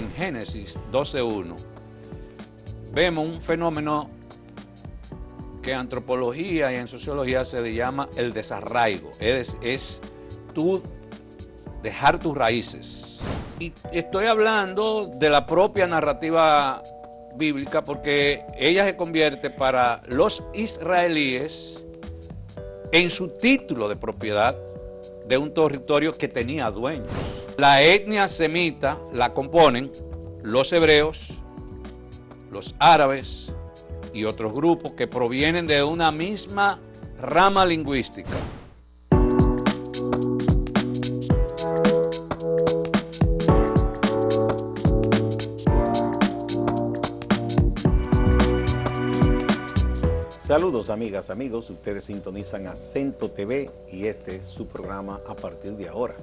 en Génesis 12:1, vemos un fenómeno que en antropología y en sociología se le llama el desarraigo. Es tú dejar tus raíces. Y estoy hablando de la propia narrativa bíblica porque ella se convierte para los israelíes en su título de propiedad de un territorio que tenía dueños. La etnia semita la componen los hebreos, los árabes y otros grupos que provienen de una misma rama lingüística. Saludos amigas, amigos, ustedes sintonizan Acento TV y este es su programa a partir de ahora.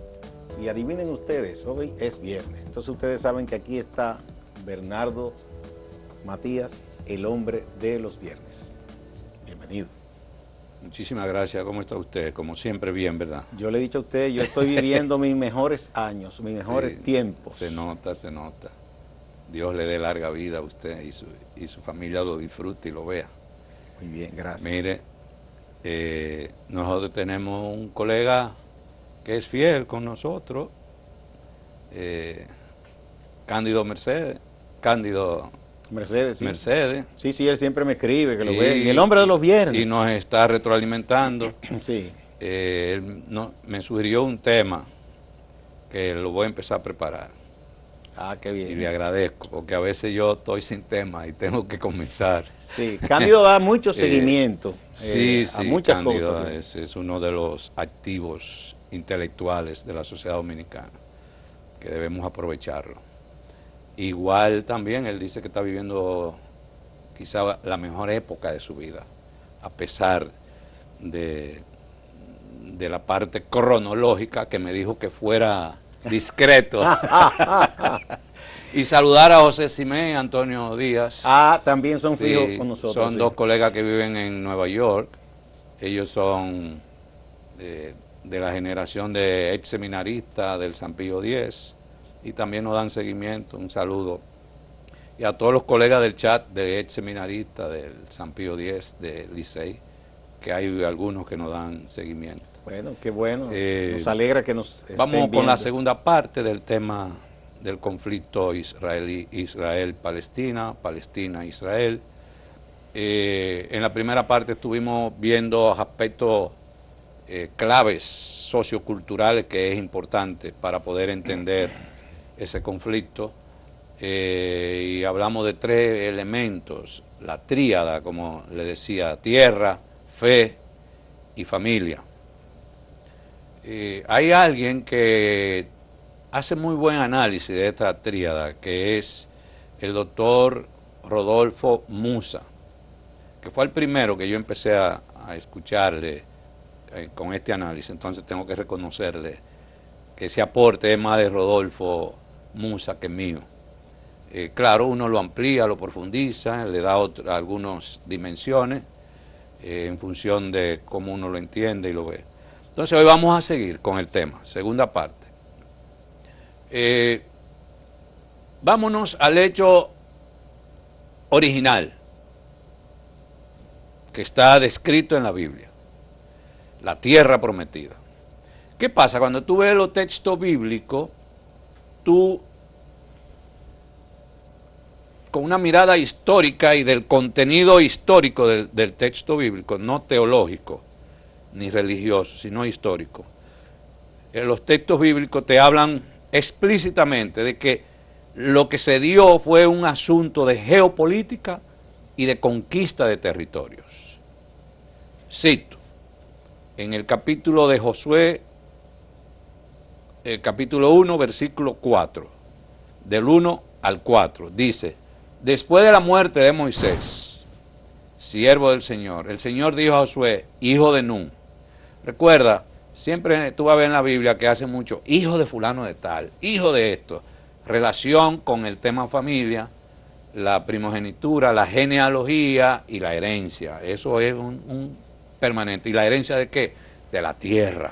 Y adivinen ustedes, hoy es viernes, entonces ustedes saben que aquí está Bernardo Matías, el hombre de los viernes. Bienvenido. Muchísimas gracias, ¿cómo está usted? Como siempre bien, ¿verdad? Yo le he dicho a usted, yo estoy viviendo mis mejores años, mis mejores tiempos. Se nota, se nota. Dios le dé larga vida a usted y su familia lo disfrute y lo vea. Muy bien, gracias. Mire, nosotros tenemos un colega que es fiel con nosotros, Cándido Mercedes. Mercedes, sí. Mercedes. Sí, él siempre me escribe, que lo ve. Y el hombre de los viernes. Y nos está retroalimentando. Sí. Él me sugirió un tema que lo voy a empezar a preparar. Ah, qué bien. Y le agradezco, porque a veces yo estoy sin tema y tengo que comenzar. Sí, Cándido da mucho seguimiento a muchas Cándido cosas. es uno de los activos intelectuales de la sociedad dominicana, que debemos aprovecharlo. Igual también él dice que está viviendo quizá la mejor época de su vida, a pesar de la parte cronológica que me dijo que fuera discreto. Y saludar a José Simé y Antonio Díaz. Ah, también son fijos con nosotros. Son dos colegas que viven en Nueva York. Ellos son de la generación de ex seminaristas del San Pío X y también nos dan seguimiento. Un saludo. Y a todos los colegas del chat de ex seminaristas del San Pío X, de Licey, que hay algunos que nos dan seguimiento. Bueno, qué bueno. Nos alegra que nos estén vamos viendo. con la segunda parte del tema del conflicto Israel-Palestina, Palestina-Israel. En la primera parte estuvimos viendo aspectos claves socioculturales que es importante para poder entender ese conflicto. Y hablamos de tres elementos, la tríada, como le decía, tierra, fe y familia. Hay alguien que hace muy buen análisis de esta tríada, que es el doctor Rodolfo Musa, que fue el primero que yo empecé a escucharle con este análisis. Entonces tengo que reconocerle que ese aporte es más de Rodolfo Musa que mío. Claro, uno lo amplía, lo profundiza, le da algunas dimensiones en función de cómo uno lo entiende y lo ve. Entonces hoy vamos a seguir con el tema, segunda parte. Vámonos al hecho original que está descrito en la Biblia, la tierra prometida. ¿Qué pasa? Cuando tú ves los textos bíblicos, tú con una mirada histórica y del contenido histórico del texto bíblico, no teológico ni religioso, sino histórico, los textos bíblicos te hablan explícitamente de que lo que se dio fue un asunto de geopolítica y de conquista de territorios. Cito, en el capítulo de Josué, el capítulo 1, versículo 4, del 1 al 4, dice: después de la muerte de Moisés, siervo del Señor, el Señor dijo a Josué, hijo de Nun. Recuerda, siempre tú vas a ver en la Biblia que hace mucho, hijo de fulano de tal, hijo de esto, relación con el tema familia, la primogenitura, la genealogía y la herencia. Eso es un permanente. ¿Y la herencia de qué? De la tierra.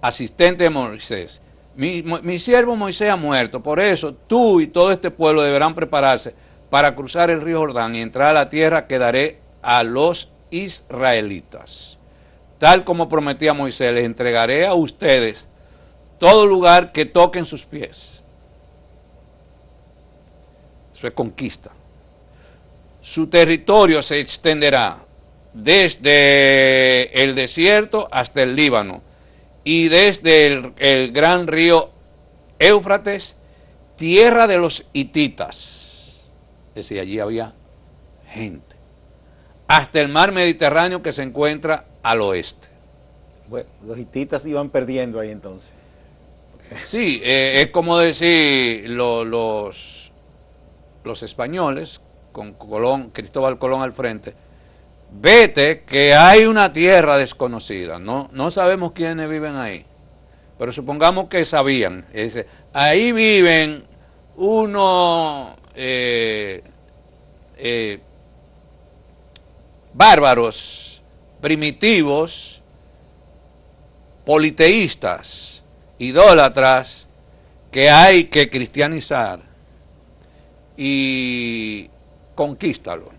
Asistente de Moisés, Mi siervo Moisés ha muerto, por eso tú y todo este pueblo deberán prepararse para cruzar el río Jordán y entrar a la tierra que daré a los israelitas. Tal como prometí a Moisés, les entregaré a ustedes todo lugar que toquen sus pies. Eso es conquista. Su territorio se extenderá desde el desierto hasta el Líbano y desde el gran río Éufrates, tierra de los hititas. Es decir, allí había gente. Hasta el mar Mediterráneo que se encuentra al oeste. Bueno, los hititas iban perdiendo ahí entonces. Sí, es como decir los españoles, con Cristóbal Colón al frente, vete que hay una tierra desconocida, no sabemos quiénes viven ahí, pero supongamos que sabían, dice, ahí viven unos bárbaros, primitivos, politeístas, idólatras, que hay que cristianizar y conquístalo.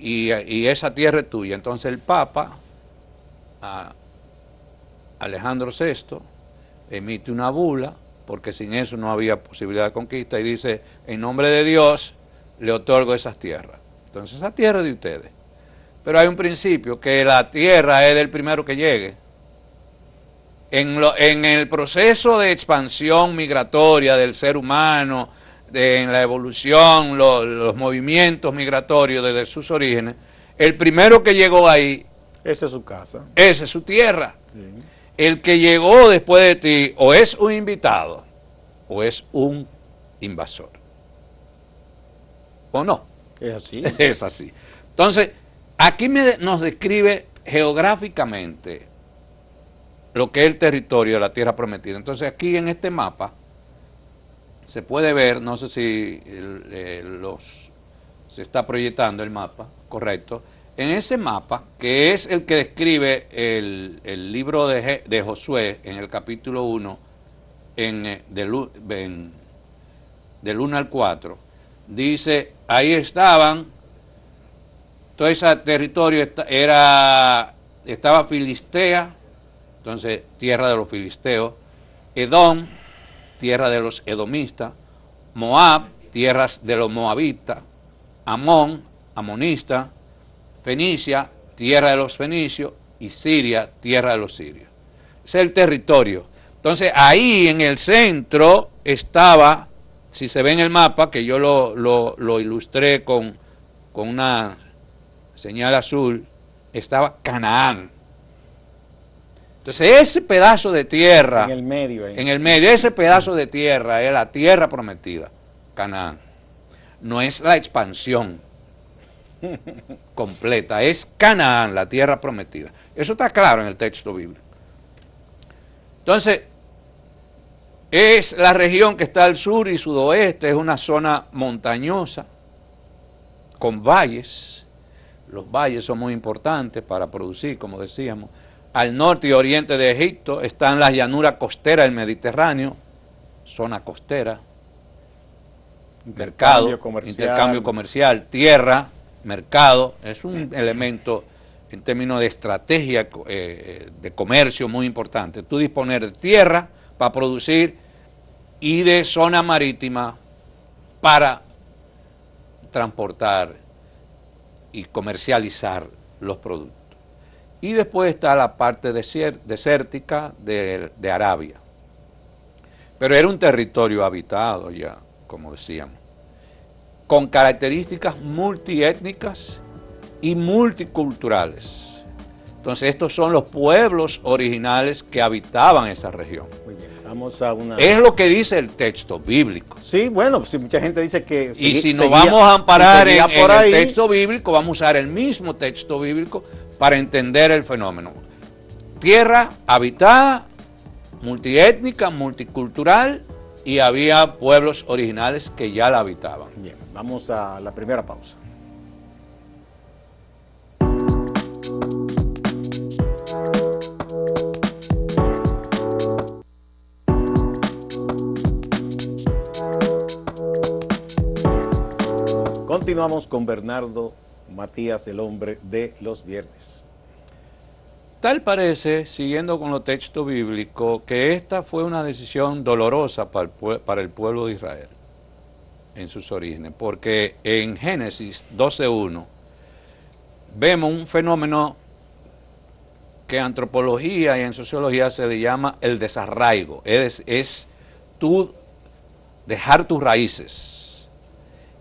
Y esa tierra es tuya. Entonces el Papa, Alejandro VI, emite una bula, porque sin eso no había posibilidad de conquista, y dice, en nombre de Dios, le otorgo esas tierras. Entonces esa tierra es de ustedes. Pero hay un principio, que la tierra es del primero que llegue. En el proceso de expansión migratoria del ser humano, en la evolución, los movimientos migratorios desde sus orígenes, el primero que llegó ahí, esa es su casa. Esa es su tierra. Sí. El que llegó después de ti o es un invitado o es un invasor. ¿O no? Es así. Es así. Entonces, aquí nos describe geográficamente lo que es el territorio de la tierra prometida. Entonces, aquí en este mapa se puede ver, no sé si se está proyectando el mapa, correcto. En ese mapa, que es el que describe el libro de Josué en el capítulo 1, del 1 al 4, dice, ahí estaban, todo ese territorio estaba Filistea, entonces tierra de los filisteos, Edom, tierra de los edomistas, Moab, tierras de los moabitas, Amón, amonista, Fenicia, tierra de los fenicios, y Siria, tierra de los sirios. Ese es el territorio. Entonces ahí en el centro estaba, si se ve en el mapa, que yo lo ilustré con una señal azul, estaba Canaán. Entonces ese pedazo de tierra, en el medio, ese pedazo de tierra es la tierra prometida, Canaán. No es la expansión completa, es Canaán, la tierra prometida. Eso está claro en el texto bíblico. Entonces, es la región que está al sur y sudoeste, es una zona montañosa, con valles. Los valles son muy importantes para producir, como decíamos. Al norte y oriente de Egipto están las llanuras costeras del Mediterráneo, zona costera, intercambio comercial, tierra, mercado, es un elemento en términos de estrategia de comercio muy importante. Tú disponer de tierra para producir y de zona marítima para transportar y comercializar los productos. Y después está la parte desértica de Arabia. Pero era un territorio habitado ya, como decíamos, con características multiétnicas y multiculturales. Entonces estos son los pueblos originales que habitaban esa región. Muy bien, vamos a una... Es lo que dice el texto bíblico. Sí, bueno, si mucha gente dice que... Y si nos vamos a amparar en el texto bíblico, vamos a usar el mismo texto bíblico para entender el fenómeno. Tierra habitada, multiétnica, multicultural, y había pueblos originales que ya la habitaban. Bien, vamos a la primera pausa. Continuamos con Bernardo Matías, el hombre de los viernes. Tal parece, siguiendo con los textos bíblicos, que esta fue una decisión dolorosa para el pueblo de Israel en sus orígenes, porque en Génesis 12:1 vemos un fenómeno que en antropología y en sociología se le llama el desarraigo. Es tú dejar tus raíces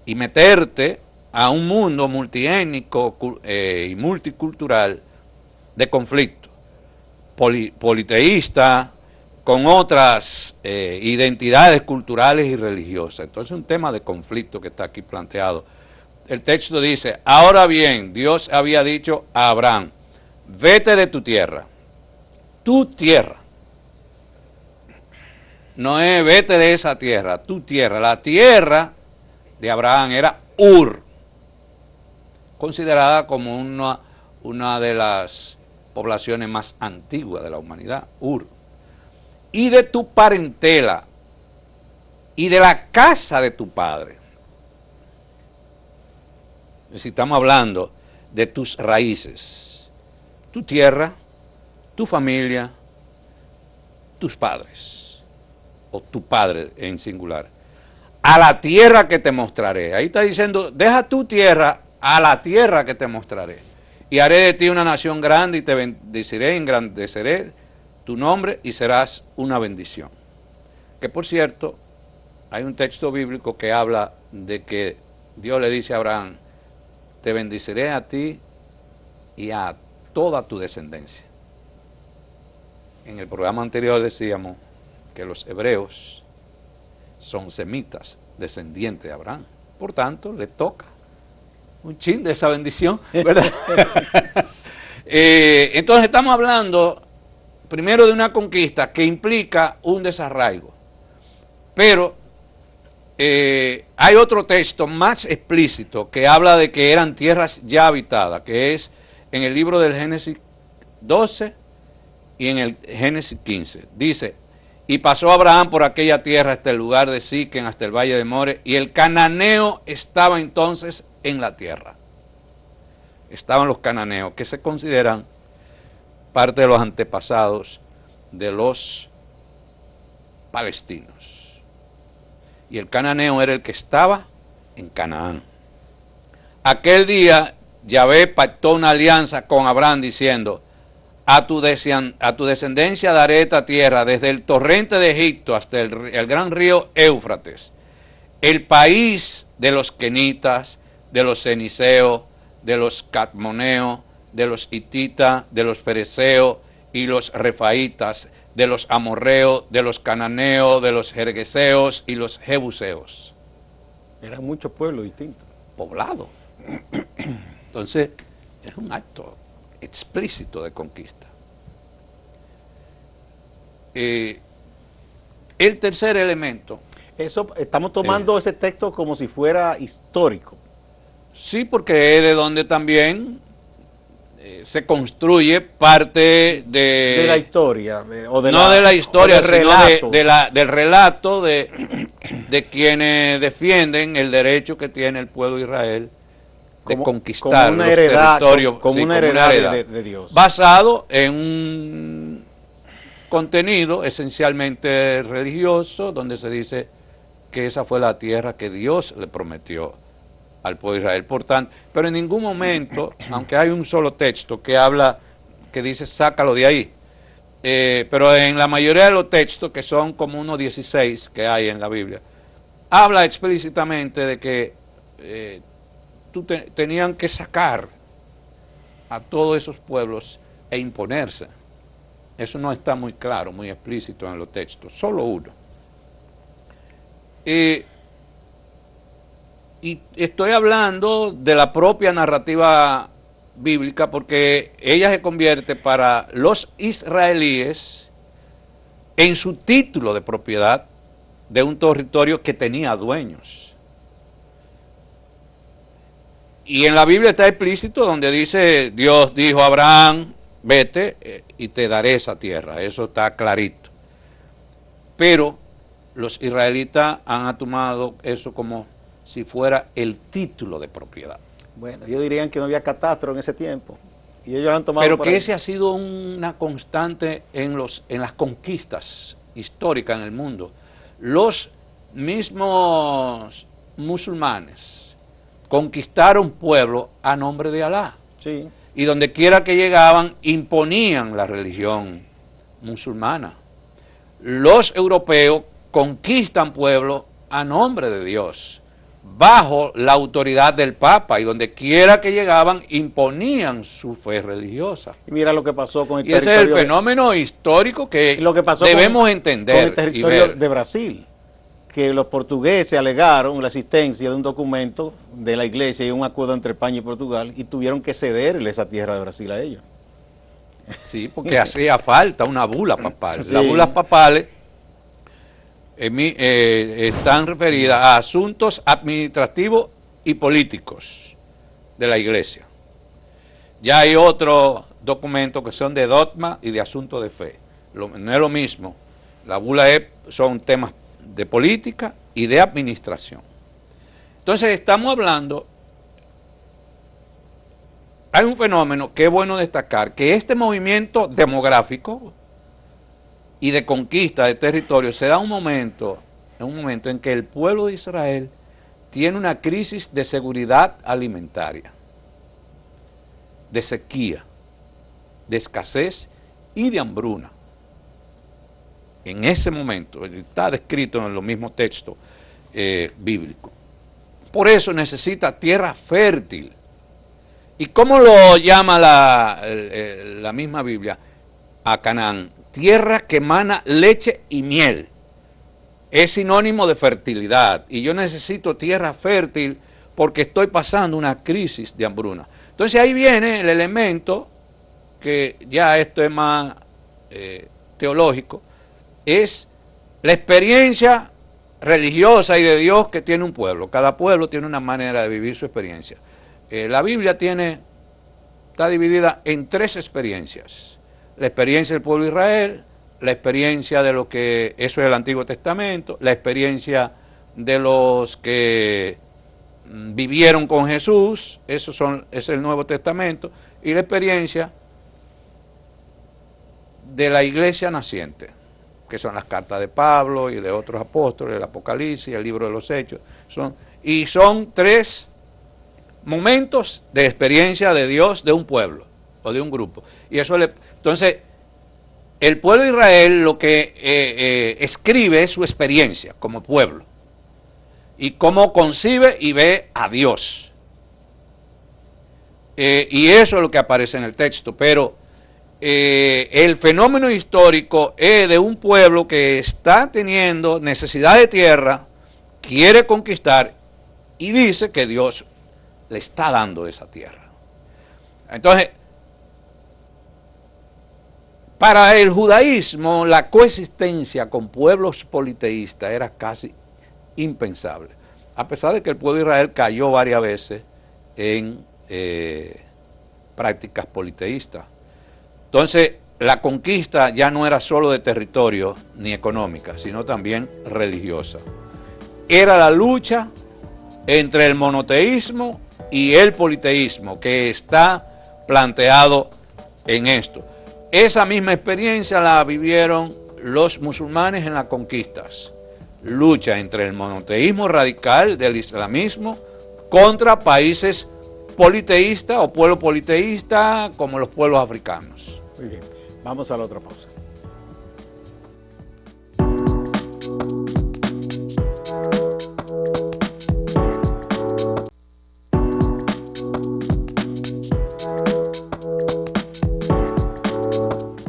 y meterte a un mundo multiétnico y multicultural de conflicto, politeísta, con otras identidades culturales y religiosas. Entonces es un tema de conflicto que está aquí planteado. El texto dice, ahora bien, Dios había dicho a Abraham, vete de tu tierra. No es vete de esa tierra, tu tierra. La tierra de Abraham era Ur, considerada como una de las poblaciones más antiguas de la humanidad, Ur. Y de tu parentela, y de la casa de tu padre. Es decir, estamos hablando de tus raíces, tu tierra, tu familia, tus padres, o tu padre en singular, a la tierra que te mostraré. Ahí está diciendo, deja tu tierra a la tierra que te mostraré. Y haré de ti una nación grande y te bendeciré, engrandeceré tu nombre y serás una bendición. Que por cierto, hay un texto bíblico que habla de que Dios le dice a Abraham, te bendeciré a ti y a toda tu descendencia. En el programa anterior decíamos que los hebreos son semitas, descendientes de Abraham. Por tanto, le toca un chin de esa bendición, ¿verdad? Entonces estamos hablando primero de una conquista que implica un desarraigo. Pero hay otro texto más explícito que habla de que eran tierras ya habitadas, que es en el libro del Génesis 12 y en el Génesis 15. Dice, y pasó Abraham por aquella tierra hasta el lugar de Siquem, hasta el valle de More, y el cananeo estaba entonces en la tierra. Estaban los cananeos, que se consideran parte de los antepasados de los palestinos. Y el cananeo era el que estaba en Canaán. Aquel día Yahvé pactó una alianza con Abraham diciendo, a tu descendencia daré esta tierra, desde el torrente de Egipto hasta el gran río Éufrates, el país de los kenitas, de los ceniceos, de los cadmoneos, de los hititas, de los fereceos y los refaitas, de los amorreos, de los cananeos, de los jergueseos y los jebuseos. Eran muchos pueblos distintos. Poblado. Entonces, es un acto explícito de conquista. El tercer elemento. Eso, estamos tomando ese texto como si fuera histórico. Sí, porque es de donde también se construye parte de la historia. No de la historia, sino del relato de quienes defienden el derecho que tiene el pueblo de Israel de conquistar como una los heredad, territorios. como una heredad de Dios. Basado en un contenido esencialmente religioso, donde se dice que esa fue la tierra que Dios le prometió al pueblo de Israel. Por tanto, pero en ningún momento, aunque hay un solo texto que habla, que dice sácalo de ahí, pero en la mayoría de los textos, que son como unos 16 que hay en la Biblia, habla explícitamente de que tenían que sacar a todos esos pueblos e imponerse. Eso no está muy claro, muy explícito en los textos, solo uno. Y estoy hablando de la propia narrativa bíblica porque ella se convierte para los israelíes en su título de propiedad de un territorio que tenía dueños. Y en la Biblia está explícito donde dice, Dios dijo a Abraham, vete y te daré esa tierra. Eso está clarito. Pero los israelitas han tomado eso como si fuera el título de propiedad. Bueno, ellos dirían que no había catastro en ese tiempo. Y ellos han tomado. Pero por que ahí. ese ha sido una constante en las conquistas históricas en el mundo. Los mismos musulmanes conquistaron pueblos a nombre de Alá. Sí. Y donde quiera que llegaban, imponían la religión musulmana. Los europeos conquistan pueblos a nombre de Dios, bajo la autoridad del Papa, y donde quiera que llegaban, imponían su fe religiosa. Y mira lo que pasó con el Y ese es el fenómeno histórico que debemos entender. Con el territorio de Brasil, que los portugueses alegaron la existencia de un documento de la iglesia y un acuerdo entre España y Portugal, y tuvieron que cederle esa tierra de Brasil a ellos. Sí, porque hacía falta una bula papal. Sí. Las bulas papales están referidas a asuntos administrativos y políticos de la iglesia. Ya hay otros documentos que son de dogma y de asuntos de fe. No es lo mismo. La bula son temas de política y de administración. Entonces estamos hablando, hay un fenómeno que es bueno destacar, que este movimiento demográfico y de conquista de territorio se da en un momento en que el pueblo de Israel tiene una crisis de seguridad alimentaria, de sequía, de escasez y de hambruna. En ese momento, está descrito en los mismos textos bíblicos. Por eso necesita tierra fértil. ¿Y cómo lo llama la misma Biblia a Canaán? Tierra que emana leche y miel. Es sinónimo de fertilidad. Y yo necesito tierra fértil porque estoy pasando una crisis de hambruna. Entonces ahí viene el elemento, que ya esto es más teológico, es la experiencia religiosa y de Dios que tiene un pueblo. Cada pueblo tiene una manera de vivir su experiencia. La Biblia está dividida en 3 experiencias. La experiencia del pueblo de Israel, la experiencia de lo que eso es el Antiguo Testamento, la experiencia de los que vivieron con Jesús, es el Nuevo Testamento, y la experiencia de la iglesia naciente, que son las cartas de Pablo y de otros apóstoles, el Apocalipsis, el libro de los Hechos. Son 3 momentos de experiencia de Dios de un pueblo o de un grupo. Y entonces, el pueblo de Israel lo que escribe es su experiencia como pueblo y cómo concibe y ve a Dios. Y eso es lo que aparece en el texto, pero el fenómeno histórico es de un pueblo que está teniendo necesidad de tierra, quiere conquistar y dice que Dios le está dando esa tierra. Entonces, para el judaísmo, la coexistencia con pueblos politeístas era casi impensable, a pesar de que el pueblo de Israel cayó varias veces en prácticas politeístas. Entonces, la conquista ya no era solo de territorio ni económica, sino también religiosa. Era la lucha entre el monoteísmo y el politeísmo que está planteado en esto. Esa misma experiencia la vivieron los musulmanes en las conquistas. Lucha entre el monoteísmo radical del islamismo contra países politeístas o pueblos politeístas como los pueblos africanos. Muy bien, vamos a la otra pausa.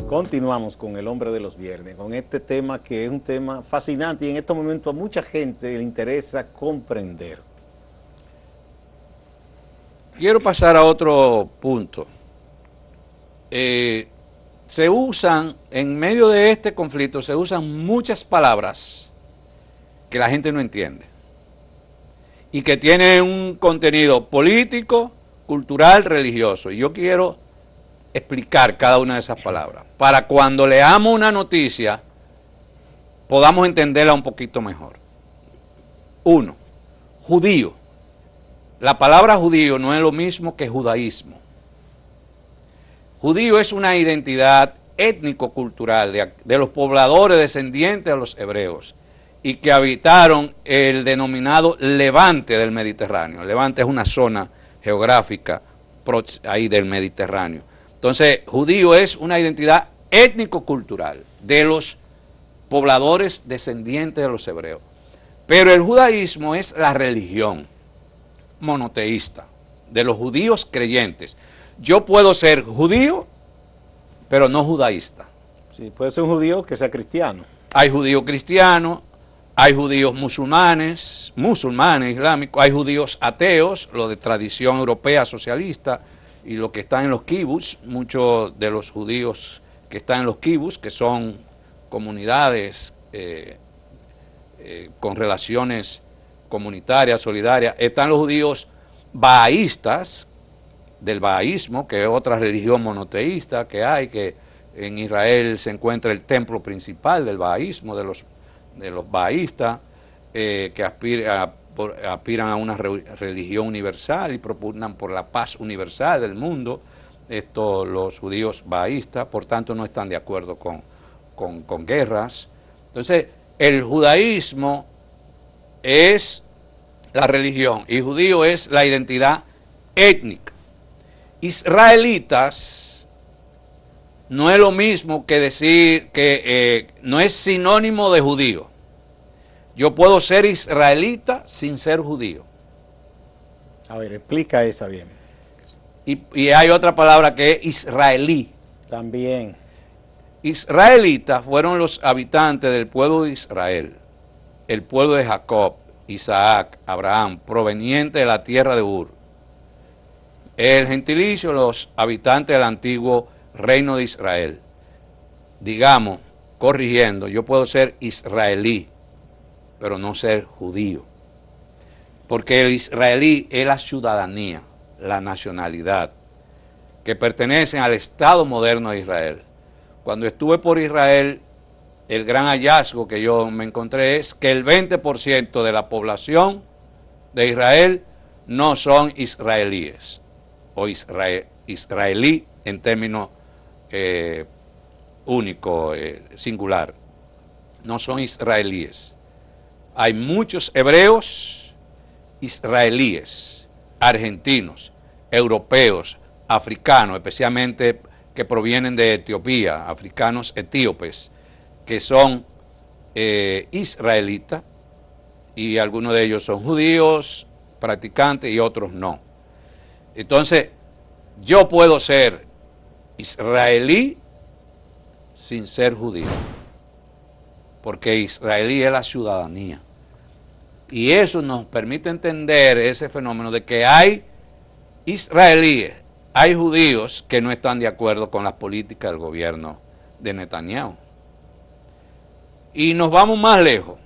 Continuamos con el hombre de los viernes, con este tema que es un tema fascinante y en estos momentos a mucha gente le interesa comprender. Quiero pasar a otro punto. Se usan, en medio de este conflicto, se usan muchas palabras que la gente no entiende y que tienen un contenido político, cultural, religioso. Y yo quiero explicar cada una de esas palabras para cuando leamos una noticia podamos entenderla un poquito mejor. 1. judío. La palabra judío no es lo mismo que judaísmo. Judío es una identidad étnico-cultural de los pobladores descendientes de los hebreos y que habitaron el denominado Levante del Mediterráneo. El Levante es una zona geográfica ahí del Mediterráneo. Entonces, judío es una identidad étnico-cultural de los pobladores descendientes de los hebreos. Pero el judaísmo es la religión monoteísta de los judíos creyentes. Yo puedo ser judío, pero no judaísta. Sí, puede ser un judío que sea cristiano. Hay judíos cristianos, hay judíos musulmanes islámicos, hay judíos ateos, los de tradición europea socialista, y los que están en los kibbutz, muchos de los judíos que están en los kibbutz, que son comunidades con relaciones comunitarias, solidarias. Están los judíos bahaístas, del bahaísmo, que es otra religión monoteísta que hay, que en Israel se encuentra el templo principal del bahaísmo, de los bahaístas, que aspiran a una religión universal y propugnan por la paz universal del mundo. Los judíos bahaístas, por tanto, no están de acuerdo con guerras. Entonces, el judaísmo es la religión y judío es la identidad étnica. Israelitas no es lo mismo que decir que no es sinónimo de judío. Yo puedo ser israelita sin ser judío. A ver, explica esa bien. Y hay otra palabra que es israelí. También. Israelitas fueron los habitantes del pueblo de Israel, el pueblo de Jacob, Isaac, Abraham, proveniente de la tierra de Ur. El gentilicio, los habitantes del antiguo reino de Israel. Digamos, corrigiendo, yo puedo ser israelí, pero no ser judío. Porque el israelí es la ciudadanía, la nacionalidad, que pertenecen al Estado moderno de Israel. Cuando estuve por Israel, el gran hallazgo que yo me encontré es que el 20% de la población de Israel no son israelíes, o israelí en términos único, singular. No son israelíes. Hay muchos hebreos israelíes, argentinos, europeos, africanos, especialmente que provienen de Etiopía, africanos etíopes, que son israelitas, y algunos de ellos son judíos, practicantes, y otros no. Entonces, yo puedo ser israelí sin ser judío, porque israelí es la ciudadanía. Y eso nos permite entender ese fenómeno de que hay israelíes, hay judíos que no están de acuerdo con las políticas del gobierno de Netanyahu. Y nos vamos más lejos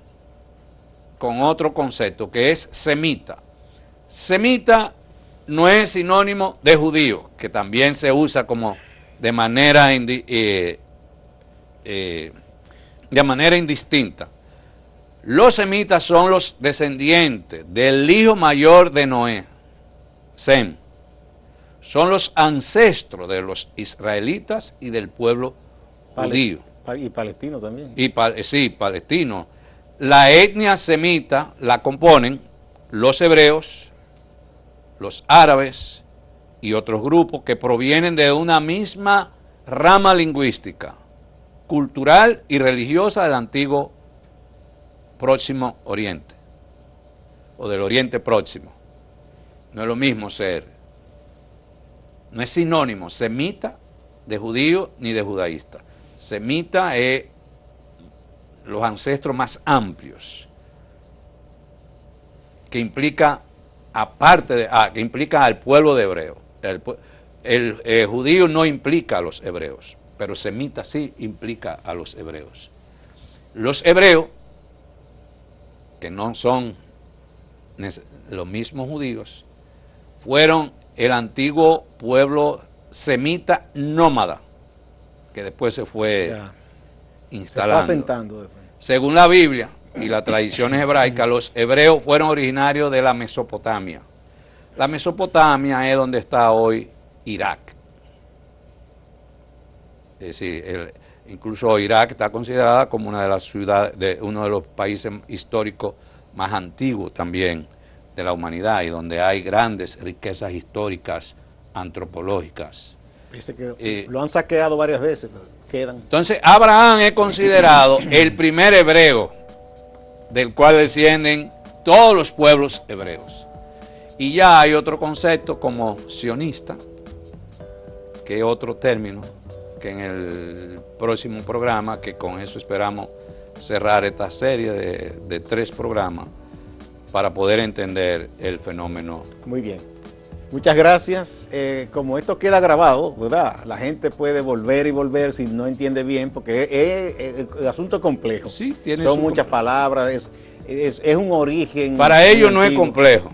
con otro concepto que es semita. Semita no es sinónimo de judío, que también se usa como de manera indistinta. Los semitas son los descendientes del hijo mayor de Noé, Sem. Son los ancestros de los israelitas y del pueblo judío. Y palestino también. Sí, palestino. La etnia semita la componen los hebreos, los árabes y otros grupos que provienen de una misma rama lingüística, cultural y religiosa del antiguo Próximo Oriente, o del Oriente Próximo. No es lo mismo no es sinónimo semita de judío ni de judaísta. Semita es los ancestros más amplios, que implica que implica al pueblo de hebreo. El judío no implica a los hebreos, pero semita sí implica a los hebreos. Los hebreos, que no son los mismos judíos, fueron el antiguo pueblo semita nómada, que después se fue instalando. Se fue asentando después. Según la Biblia, y las tradiciones hebraicas, los hebreos fueron originarios de la Mesopotamia. La Mesopotamia es donde está hoy Irak. Es decir, incluso Irak está considerada como una de las ciudades, uno de los países históricos más antiguos también de la humanidad y donde hay grandes riquezas históricas, antropológicas. Dice que lo han saqueado varias veces, quedan. Entonces, Abraham es considerado el primer hebreo del cual descienden todos los pueblos hebreos. Y ya hay otro concepto como sionista, que es otro término, que en el próximo programa, que con eso esperamos cerrar esta serie de 3 programas para poder entender el fenómeno. Muy bien. Muchas gracias. Como esto queda grabado, ¿verdad? La gente puede volver y volver si no entiende bien, porque el asunto es complejo. Sí, tiene Son muchas palabras, es un origen. Para ellos no es complejo.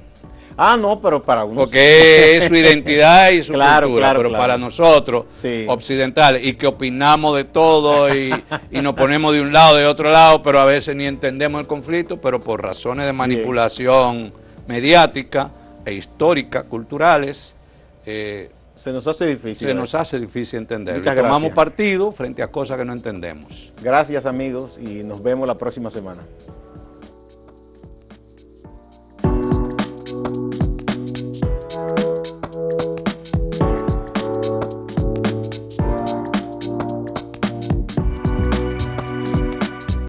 Ah, no, pero para uno porque es su identidad y su claro, cultura, pero para nosotros, sí, occidentales, y que opinamos de todo y nos ponemos de un lado, de otro lado, pero a veces ni entendemos el conflicto, pero por razones de manipulación mediática e histórica, culturales, se nos hace difícil. Se nos hace difícil entenderlo. Muchas tomamos gracias. partido frente a cosas que no entendemos. Gracias, amigos, y nos vemos la próxima semana.